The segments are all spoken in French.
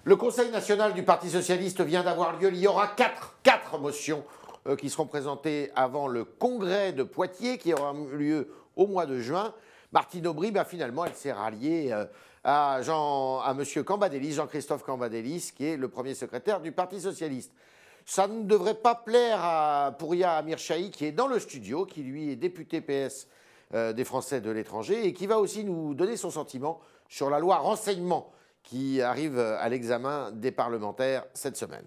Le Conseil national du Parti socialiste vient d'avoir lieu. Il y aura quatre motions qui seront présentées avant le congrès de Poitiers qui aura lieu au mois de juin. Martine Aubry, finalement, elle s'est ralliée à M. Cambadélis, Jean-Christophe Cambadélis, qui est le premier secrétaire du Parti socialiste. Ça ne devrait pas plaire à Pouria Amirchahi, qui est dans le studio, qui lui est député PS des Français de l'étranger et qui va aussi nous donner son sentiment sur la loi renseignement qui arrive à l'examen des parlementaires cette semaine.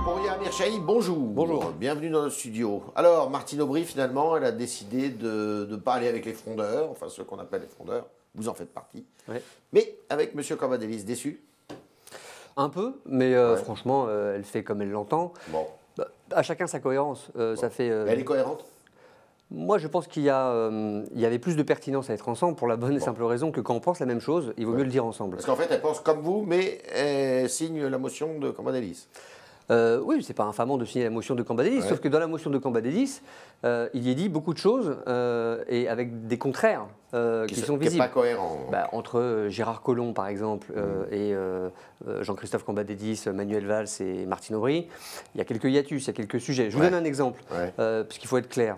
Pouria Amirchahi, bonjour. Bonjour. Bienvenue dans notre studio. Alors, Martine Aubry, finalement, elle a décidé de ne pas aller avec les frondeurs, enfin ceux qu'on appelle les frondeurs. Vous en faites partie. Ouais. Mais avec M. Cambadélis, déçu? Un peu, mais franchement, elle fait comme elle l'entend. Bon. À chacun sa cohérence. Ça fait, Elle est cohérente? Moi, je pense qu'il y avait plus de pertinence à être ensemble pour la bonne et simple raison que quand on pense la même chose, il vaut mieux le dire ensemble. Parce qu'en fait, elle pense comme vous, mais elle signe la motion de Cambadélis. Oui, c'est pas infamant de signer la motion de Cambadélis, sauf que dans la motion de Cambadélis, il y est dit beaucoup de choses et avec des contraires qui sont visibles. Qui n'est pas cohérent. Entre Gérard Collomb, par exemple, et Jean-Christophe Cambadélis, Manuel Valls et Martine Aubry, il y a quelques hiatus, il y a quelques sujets. Je vous donne un exemple, parce qu'il faut être clair.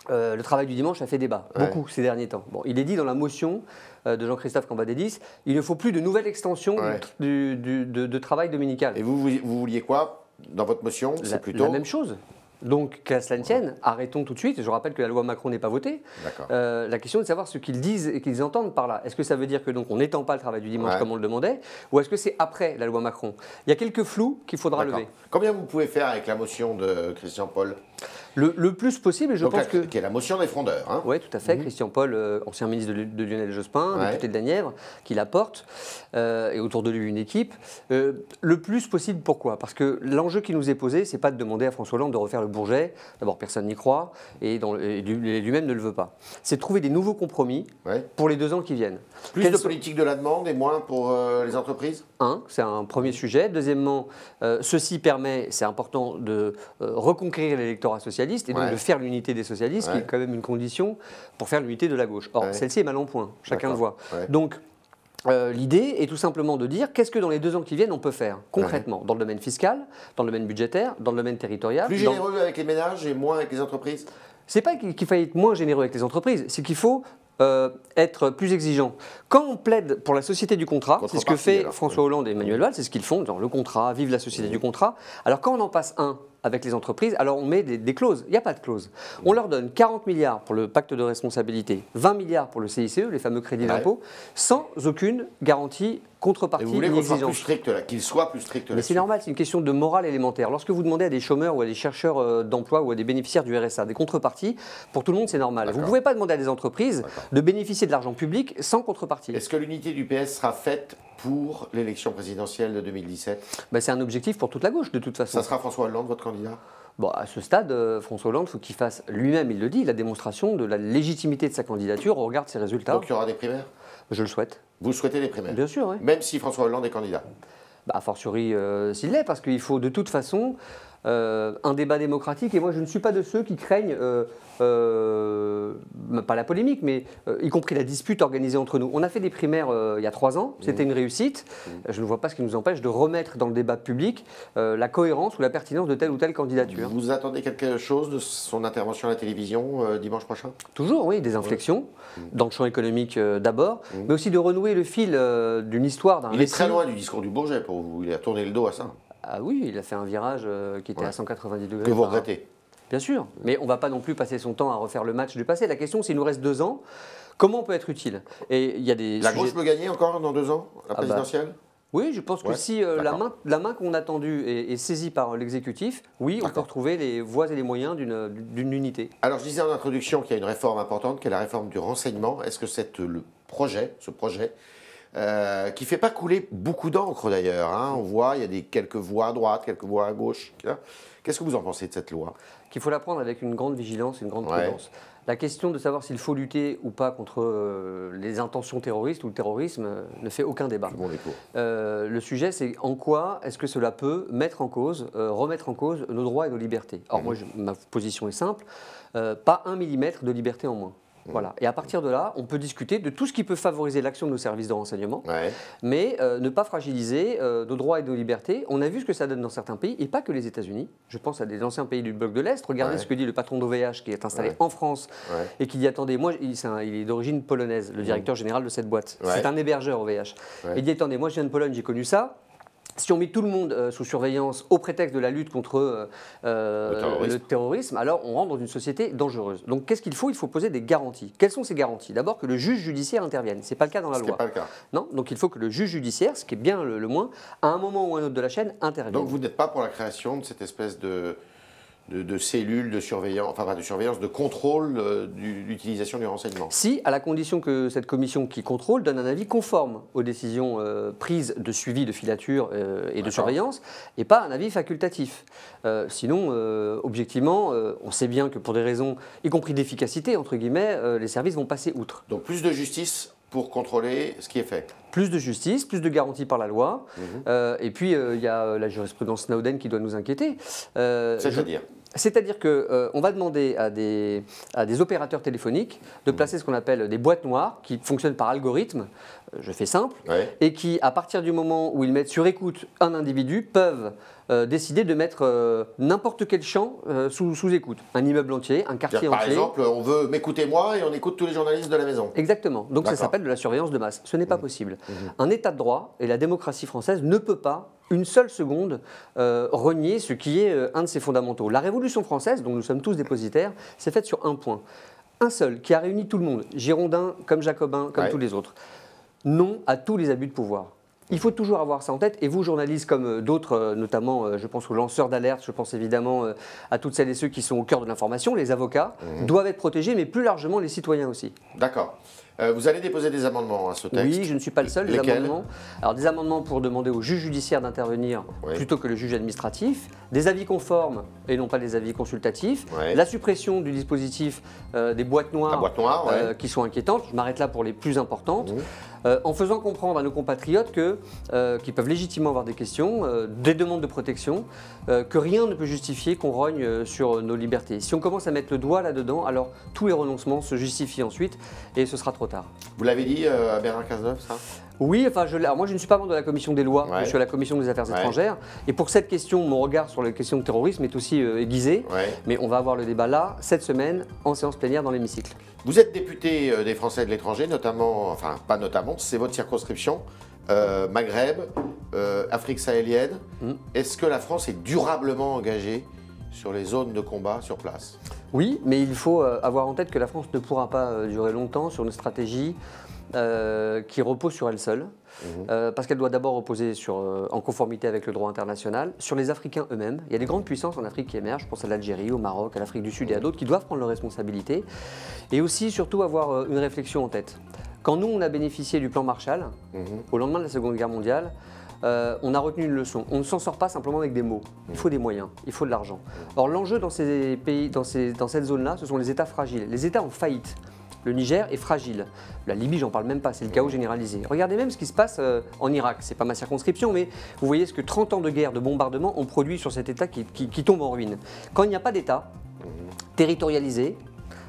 Le travail du dimanche a fait débat, beaucoup ces derniers temps. Bon, il est dit dans la motion de Jean-Christophe Cambadélis, il ne faut plus de nouvelles extensions de travail dominical. Et vous vouliez quoi dans votre motion? C'est plutôt la même chose. Donc, qu'à cela ne tienne, arrêtons tout de suite. Je rappelle que la loi Macron n'est pas votée. La question est de savoir ce qu'ils disent et qu'ils entendent par là. Est-ce que ça veut dire que donc on n'étend pas le travail du dimanche comme on le demandait, ou est-ce que c'est après la loi Macron? Il y a quelques flous qu'il faudra lever. Combien vous pouvez faire avec la motion de Christian Paul? Le plus possible, et je pense que... Qui est la motion des frondeurs. Hein. Oui, tout à fait. Christian Paul, ancien ministre de Lionel Jospin, député de la Nièvre, qui la porte, et autour de lui une équipe. Le plus possible, pourquoi? Parce que l'enjeu qui nous est posé, c'est pas de demander à François Hollande de refaire le Bourget. D'abord, personne n'y croit, et lui-même ne le veut pas. C'est de trouver des nouveaux compromis pour les 2 ans qui viennent. Plus de politique de la demande et moins pour les entreprises? C'est un premier sujet. Deuxièmement, ceci permet, c'est important, de reconquérir l'électorat socialiste et donc de faire l'unité des socialistes, qui est quand même une condition pour faire l'unité de la gauche. Or, celle-ci est mal en point, chacun le voit. Donc, l'idée est tout simplement de dire qu'est-ce que dans les 2 ans qui viennent on peut faire concrètement dans le domaine fiscal, dans le domaine budgétaire, dans le domaine territorial. Plus généreux avec les ménages et moins avec les entreprises? C'est pas qu'il faille être moins généreux avec les entreprises, c'est qu'il faut être plus exigeant. Quand on plaide pour la société du contrat, c'est ce que fait François Hollande et Manuel Valls, c'est ce qu'ils font dans le contrat, vive la société du contrat. Alors quand on en passe un avec les entreprises, alors on met des clauses. Il n'y a pas de clause. On leur donne 40 milliards pour le pacte de responsabilité, 20 milliards pour le CICE, les fameux crédits d'impôt, sans aucune garantie, contrepartie ni exigence. Qu'il soit plus strict. Mais c'est normal, c'est une question de morale élémentaire. Lorsque vous demandez à des chômeurs ou à des chercheurs d'emploi ou à des bénéficiaires du RSA des contreparties, pour tout le monde c'est normal. Vous ne pouvez pas demander à des entreprises de bénéficier de l'argent public sans contrepartie. Est-ce que l'unité du PS sera faite pour l'élection présidentielle de 2017? C'est un objectif pour toute la gauche de toute façon. Ça sera François Hollande votre candidat? À ce stade, François Hollande, il faut qu'il fasse lui-même, il le dit, la démonstration de la légitimité de sa candidature au regard de ses résultats. Donc il y aura des primaires? Je le souhaite. Vous souhaitez des primaires? Bien sûr, oui. Même si François Hollande est candidat? A fortiori s'il l'est, parce qu'il faut de toute façon un débat démocratique. Et moi, je ne suis pas de ceux qui craignent, pas la polémique, mais y compris la dispute organisée entre nous. On a fait des primaires il y a 3 ans, c'était une réussite. Je ne vois pas ce qui nous empêche de remettre dans le débat public la cohérence ou la pertinence de telle ou telle candidature. Vous attendez quelque chose de son intervention à la télévision dimanche prochain? Toujours, oui, des inflexions, dans le champ économique d'abord, mais aussi de renouer le fil d'une histoire, d'un récit. Il est très loin du discours du Bourget pour vous, il a tourné le dos à ça. Ah oui, il a fait un virage qui était à 190 degrés. Que vous regrettez? Bien sûr, mais on ne va pas non plus passer son temps à refaire le match du passé. La question, c'est il nous reste 2 ans, comment on peut être utile? Et il y a des La gauche peut gagner encore dans 2 ans, la présidentielle? Oui, je pense que si la main qu'on a tendue est saisie par l'exécutif, oui, on peut retrouver les voies et les moyens d'une unité. Alors, je disais en introduction qu'il y a une réforme importante, qui est la réforme du renseignement. Est-ce que ce projet, qui ne fait pas couler beaucoup d'encre d'ailleurs, on voit, il y a quelques voix à droite, quelques voix à gauche. Qu'est-ce que vous en pensez de cette loi? Qu'il faut la prendre avec une grande vigilance et une grande prudence. La question de savoir s'il faut lutter ou pas contre les intentions terroristes ou le terrorisme ne fait aucun débat. Le sujet, c'est en quoi est-ce que cela peut mettre en cause, remettre en cause nos droits et nos libertés. Or, moi, ma position est simple, pas 1 millimètre de liberté en moins. Voilà. Et à partir de là, on peut discuter de tout ce qui peut favoriser l'action de nos services de renseignement, mais ne pas fragiliser nos droits et nos libertés. On a vu ce que ça donne dans certains pays, et pas que les États-Unis. Je pense à des anciens pays du bloc de l'Est. Regardez ce que dit le patron d'OVH qui est installé en France et qui dit, attendez, moi, il est d'origine polonaise, le directeur général de cette boîte. C'est un hébergeur OVH. Il dit, attendez, moi je viens de Pologne, j'ai connu ça. Si on met tout le monde sous surveillance au prétexte de la lutte contre le terrorisme, alors on rentre dans une société dangereuse. Donc qu'est-ce qu'il faut? Il faut poser des garanties. Quelles sont ces garanties? D'abord que le juge judiciaire intervienne. Ce n'est pas le cas dans la loi. Ce n'est pas le cas. Non, donc il faut que le juge judiciaire, ce qui est bien le moins, à un moment ou un autre de la chaîne, intervienne. Donc vous n'êtes pas pour la création de cette espèce de cellules de surveillance, enfin pas de surveillance, de contrôle d'utilisation du renseignement. Si, à la condition que cette commission qui contrôle donne un avis conforme aux décisions prises de suivi de filature et de surveillance, et pas un avis facultatif. Sinon, objectivement, on sait bien que pour des raisons, y compris d'efficacité, entre guillemets, les services vont passer outre. Donc plus de justice pour contrôler ce qui est fait. Plus de justice, plus de garanties par la loi, et puis il y a la jurisprudence Snowden qui doit nous inquiéter. C'est-à-dire qu'on va demander à des opérateurs téléphoniques de placer ce qu'on appelle des boîtes noires qui fonctionnent par algorithme, je fais simple, et qui, à partir du moment où ils mettent sur écoute un individu, peuvent décider de mettre n'importe quel champ sous écoute. Un immeuble entier, un quartier entier. Par exemple, on veut m'écouter moi et on écoute tous les journalistes de la maison. Exactement. Donc ça s'appelle de la surveillance de masse. Ce n'est pas possible. Un état de droit et la démocratie française ne peut pas une seule seconde renier ce qui est un de ses fondamentaux. La Révolution française, dont nous sommes tous dépositaires, s'est faite sur un point. Un seul, qui a réuni tout le monde, girondins comme jacobins, comme tous les autres. Non à tous les abus de pouvoir. Il faut toujours avoir ça en tête, et vous, journalistes comme d'autres, notamment, je pense aux lanceurs d'alerte, je pense évidemment à toutes celles et ceux qui sont au cœur de l'information, les avocats, doivent être protégés, mais plus largement les citoyens aussi. D'accord. Vous allez déposer des amendements à ce texte? Oui, je ne suis pas le seul. Lesquels? Amendements. Alors des amendements pour demander au juge judiciaire d'intervenir plutôt que le juge administratif, des avis conformes et non pas des avis consultatifs, la suppression du dispositif des boîtes noires, qui sont inquiétantes. Je m'arrête là pour les plus importantes. En faisant comprendre à nos compatriotes qu'ils peuvent légitimement avoir des questions, des demandes de protection, que rien ne peut justifier qu'on rogne sur nos libertés. Si on commence à mettre le doigt là-dedans, alors tous les renoncements se justifient ensuite et ce sera trop tard. Vous l'avez dit à Bernard Cazeneuve, ça? Oui, enfin, moi je ne suis pas membre de la commission des lois, je suis à la commission des affaires étrangères. Et pour cette question, mon regard sur les questions de terrorisme est aussi aiguisé. Mais on va avoir le débat là, cette semaine, en séance plénière dans l'hémicycle. Vous êtes député des Français de l'étranger, notamment, enfin pas notamment, c'est votre circonscription, Maghreb, Afrique sahélienne. Est-ce que la France est durablement engagée sur les zones de combat sur place? Oui, mais il faut avoir en tête que la France ne pourra pas durer longtemps sur une stratégie qui repose sur elle seule, parce qu'elle doit d'abord reposer en conformité avec le droit international, sur les Africains eux-mêmes. Il y a des grandes puissances en Afrique qui émergent, je pense à l'Algérie, au Maroc, à l'Afrique du Sud et à d'autres qui doivent prendre leurs responsabilités, et aussi surtout avoir une réflexion en tête. Quand nous, on a bénéficié du plan Marshall, au lendemain de la Seconde Guerre mondiale, on a retenu une leçon. On ne s'en sort pas simplement avec des mots. Il faut des moyens, il faut de l'argent. Or, l'enjeu dans ces pays, dans cette zone-là, ce sont les États fragiles, les États en faillite. Le Niger est fragile. La Libye, j'en parle même pas, c'est le chaos généralisé. Regardez même ce qui se passe en Irak. C'est pas ma circonscription, mais vous voyez ce que 30 ans de guerre, de bombardement ont produit sur cet État qui tombe en ruine. Quand il n'y a pas d'État territorialisé,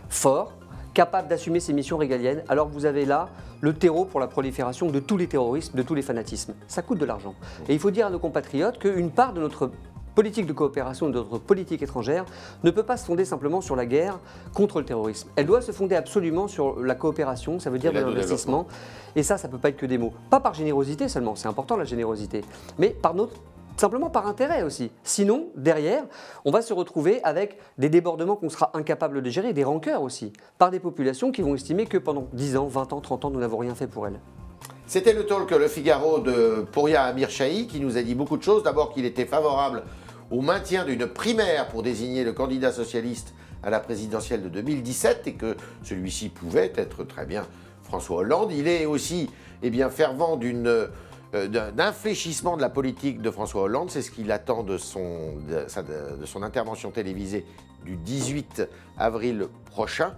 fort, capable d'assumer ses missions régaliennes, alors vous avez là le terreau pour la prolifération de tous les terrorismes, de tous les fanatismes. Ça coûte de l'argent. Et il faut dire à nos compatriotes qu'une part de notre politique de coopération et de notre politique étrangère ne peut pas se fonder simplement sur la guerre contre le terrorisme. Elle doit se fonder absolument sur la coopération, ça veut dire de l'investissement. Et ça ne peut pas être que des mots. Pas par générosité seulement, c'est important la générosité, mais simplement par intérêt aussi. Sinon, derrière, on va se retrouver avec des débordements qu'on sera incapable de gérer, des rancœurs aussi, par des populations qui vont estimer que pendant 10 ans, 20 ans, 30 ans, nous n'avons rien fait pour elles. C'était le talk Le Figaro de Pouria Amirchahi qui nous a dit beaucoup de choses. D'abord qu'il était favorable au maintien d'une primaire pour désigner le candidat socialiste à la présidentielle de 2017 et que celui-ci pouvait être très bien François Hollande. Il est aussi fervent d'un infléchissement de la politique de François Hollande. C'est ce qu'il attend de son intervention télévisée du 19 avril prochain.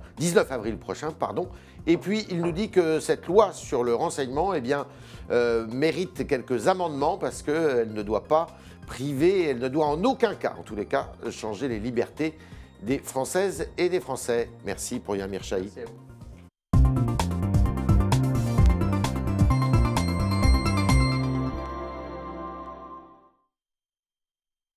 Et puis, il nous dit que cette loi sur le renseignement mérite quelques amendements parce qu'elle ne doit pas priver, elle ne doit en aucun cas, en tous les cas, changer les libertés des Françaises et des Français. Merci pour Pouria Amirchahi.